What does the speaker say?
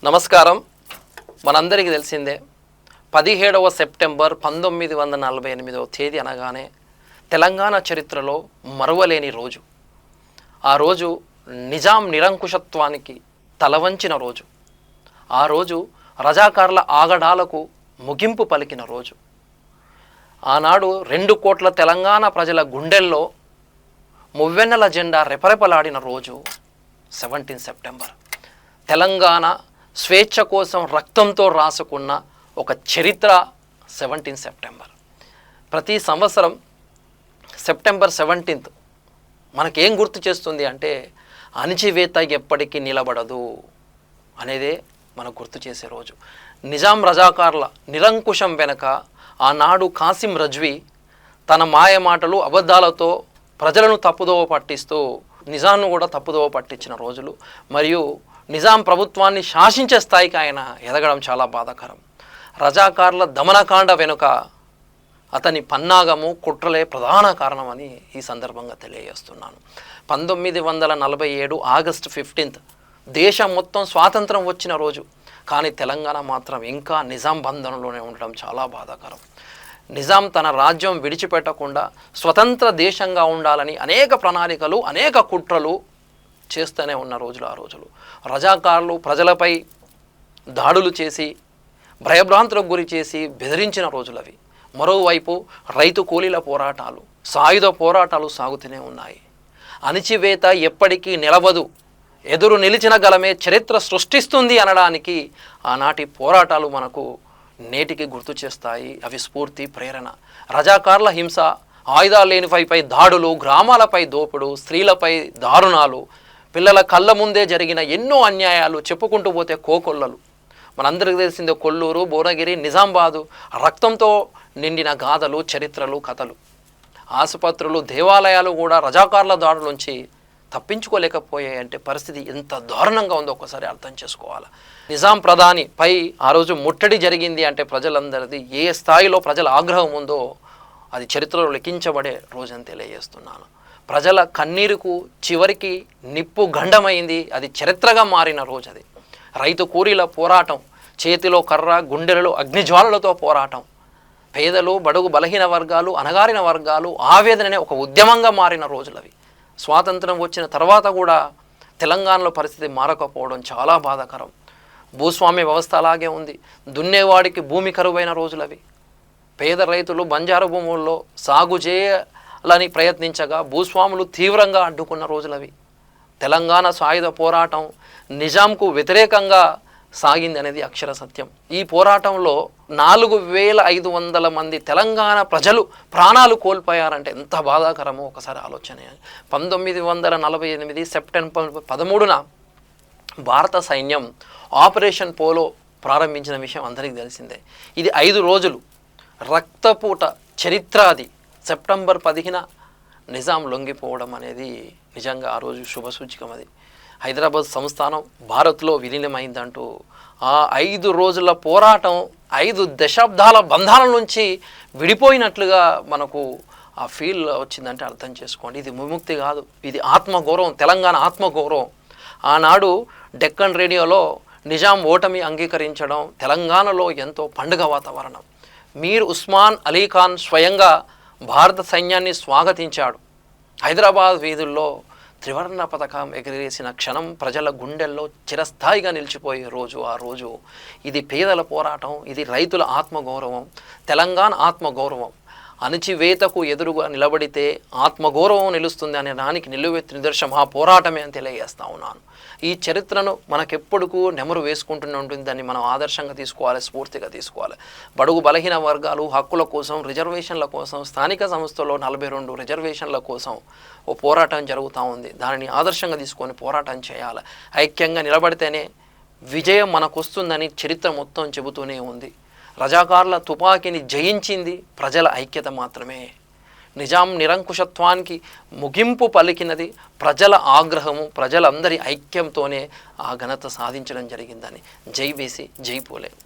నమస్కారం. మనందరికీ తెలిసిందే 17వ సెప్టెంబర్ 1948వ తేదీ అనగానే తెలంగాణ చరిత్రలో మరువలేని రోజు. ఆ రోజు నిజాం నిరంకుశత్వానికి తలవంచిన రోజు. ఆ రోజు రజాకార్ల ఆగడాలకు ముగింపు పలికిన రోజు. ఆనాడు 2 కోట్ల తెలంగాణ ప్రజల గుండెల్లో మువ్వెన్నెల జెండా రెపరెపలాడిన రోజు 17 సెప్టెంబర్. తెలంగాణ స్వేచ్ఛ కోసం రక్తంతో రాసుకున్న ఒక చరిత్ర 17 సెప్టెంబర్. ప్రతి సంవత్సరం సెప్టెంబర్ 17 మనకేం గుర్తు చేస్తుంది అంటే అణిచివేత ఎప్పటికీ నిలబడదు అనేదే మనకు గుర్తు చేసే రోజు. నిజాం రజాకార్ల నిరంకుశం వెనక ఆనాడు కాసిం రజ్వీ తన మాయ మాటలు అబద్ధాలతో ప్రజలను తప్పుదోవ పట్టిస్తూ నిజాంను కూడా తప్పుదోవ పట్టించిన రోజులు. మరియు నిజాం ప్రభుత్వాన్ని శాసించే స్థాయికి ఆయన ఎదగడం చాలా బాధాకరం. రజాకార్ల దమనకాండ వెనుక అతని పన్నాగము కుట్రలే ప్రధాన కారణమని ఈ సందర్భంగా తెలియజేస్తున్నాను. 1947 ఆగస్టు 15 దేశం మొత్తం స్వాతంత్రం వచ్చిన రోజు. కానీ తెలంగాణ మాత్రం ఇంకా నిజాం బంధంలోనే ఉండడం చాలా బాధాకరం. నిజాం తన రాజ్యం విడిచిపెట్టకుండా స్వతంత్ర దేశంగా ఉండాలని అనేక ప్రణాళికలు అనేక కుట్రలు చేస్తూనే ఉన్న రోజులు ఆ రోజులు. రజాకారులు ప్రజలపై దాడులు చేసి భయభ్రాంతులకు గురి చేసి బెదిరించిన రోజులు అవి. మరోవైపు రైతు కూలీల పోరాటాలు సాయుధ పోరాటాలు సాగుతూనే ఉన్నాయి. అణిచివేత ఎప్పటికీ నిలవదు, ఎదురు నిలిచిన గలమే చరిత్ర సృష్టిస్తుంది అనడానికి ఆనాటి పోరాటాలు మనకు నేటికి గుర్తు చేస్తాయి. అవి స్ఫూర్తి ప్రేరణ. రజాకార్ల హింస, ఆయుధాలు లేనిపై దాడులు, గ్రామాలపై దోపుడు, స్త్రీలపై దారుణాలు, పిల్లల కళ్ళ ముందే జరిగిన ఎన్నో అన్యాయాలు చెప్పుకుంటూ పోతే కోకొల్లలు. మనందరికీ తెలిసిందే కొల్లూరు, భువనగిరి, నిజామాబాదు రక్తంతో నిండిన గాథలు, చరిత్రలు, కథలు. ఆసుపత్రులు, దేవాలయాలు కూడా రజాకార్ల దాడుల నుంచి తప్పించుకోలేకపోయాయి. అంటే పరిస్థితి ఎంత దారుణంగా ఉందో ఒక్కసారి అర్థం చేసుకోవాలి. నిజాం ప్రధాని పై ఆ రోజు ముట్టడి జరిగింది అంటే ప్రజలందరిది ఏ స్థాయిలో ప్రజల ఆగ్రహం ఉందో అది చరిత్రలో లిఖించబడే రోజని తెలియజేస్తున్నాను. ప్రజల కన్నీరుకు చివరికి నిప్పు గండమైంది. అది చరిత్రగా మారిన రోజు అది. రైతు కూలీల పోరాటం, చేతిలో కర్ర, గుండెలలో అగ్నిజ్వాలలతో పోరాటం, పేదలు, బడుగు బలహీన వర్గాలు, అణగారిన వర్గాలు ఆవేదననే ఒక ఉద్యమంగా మారిన రోజులు అవి. స్వాతంత్రం వచ్చిన తర్వాత కూడా తెలంగాణలో పరిస్థితి మారకపోవడం చాలా బాధాకరం. భూస్వామ్య వ్యవస్థ అలాగే ఉంది. దున్నేవాడికి భూమి కరువైన రోజులు అవి. పేద రైతులు బంజారు భూముల్లో సాగు చేయాలని ప్రయత్నించగా భూస్వాములు తీవ్రంగా అడ్డుకున్న రోజులవి. తెలంగాణ సాయుధ పోరాటం నిజాంకు వ్యతిరేకంగా సాగింది అనేది అక్షర సత్యం. ఈ పోరాటంలో 4500 మంది తెలంగాణ ప్రజలు ప్రాణాలు కోల్పోయారంటే ఎంత బాధాకరమో ఒకసారి ఆలోచన. 1948 సెప్టెంబర్ 13న భారత సైన్యం ఆపరేషన్ పోలో ప్రారంభించిన విషయం అందరికీ తెలిసిందే. ఇది 5 రోజులు రక్తపూట చరిత్ర. అది సెప్టెంబర్ 10న నిజాం లొంగిపోవడం అనేది నిజంగా ఆ రోజు శుభసూచకం. అది హైదరాబాద్ సంస్థానం భారత్లో విలీనమైందంటూ ఆ 5 రోజుల పోరాటం 5 దశాబ్దాల బంధాల నుంచి విడిపోయినట్లుగా మనకు ఆ ఫీల్ వచ్చిందంటే అర్థం చేసుకోండి. ఇది విముక్తి కాదు, ఇది ఆత్మగౌరవం, తెలంగాణ ఆత్మగౌరవం. ఆనాడు డెక్కన్ రేడియోలో నిజాం ఓటమి అంగీకరించడం తెలంగాణలో ఎంతో పండుగ వాతావరణం. మీర్ ఉస్మాన్ అలీ ఖాన్ స్వయంగా భారత సైన్యాన్ని స్వాగతించాడు. హైదరాబాద్ వీధుల్లో త్రివర్ణ పతాకం ఎగిరేసిన క్షణం ప్రజల గుండెల్లో చిరస్థాయిగా నిలిచిపోయే రోజు ఆ రోజు. ఇది పేదల పోరాటం, ఇది రైతుల ఆత్మగౌరవం, తెలంగాణ ఆత్మగౌరవం. అణిచివేతకు ఎదురుగా నిలబడితే ఆత్మగౌరవం నిలుస్తుంది అనే దానికి నిలువెత్తి నిదర్శనం ఆ పోరాటమే అని తెలియజేస్తా ఉన్నాను. ఈ చరిత్రను మనకెప్పుడుకు నెమరు వేసుకుంటూనే ఉంటుంది. దాన్ని మనం ఆదర్శంగా తీసుకోవాలి, స్ఫూర్తిగా తీసుకోవాలి. బడుగు బలహీన వర్గాలు హక్కుల కోసం, రిజర్వేషన్ల కోసం, స్థానిక సంస్థల్లో 42 రిజర్వేషన్ల కోసం ఓ పోరాటం జరుగుతూ ఉంది. దానిని ఆదర్శంగా తీసుకొని పోరాటం చేయాలి. ఐక్యంగా నిలబడితేనే విజయం మనకు వస్తుందని చరిత్ర మొత్తం చెబుతూనే ఉంది. రజాకార్ల తుపాకీని జయించింది ప్రజల ఐక్యత మాత్రమే. నిజాం నిరంకుశత్వానికి ముగింపు పలికినది ప్రజల ఆగ్రహము, ప్రజలందరి ఐక్యంతోనే ఆ ఘనత సాధించడం జరిగిందని. జై బీసీ, జై పూలే.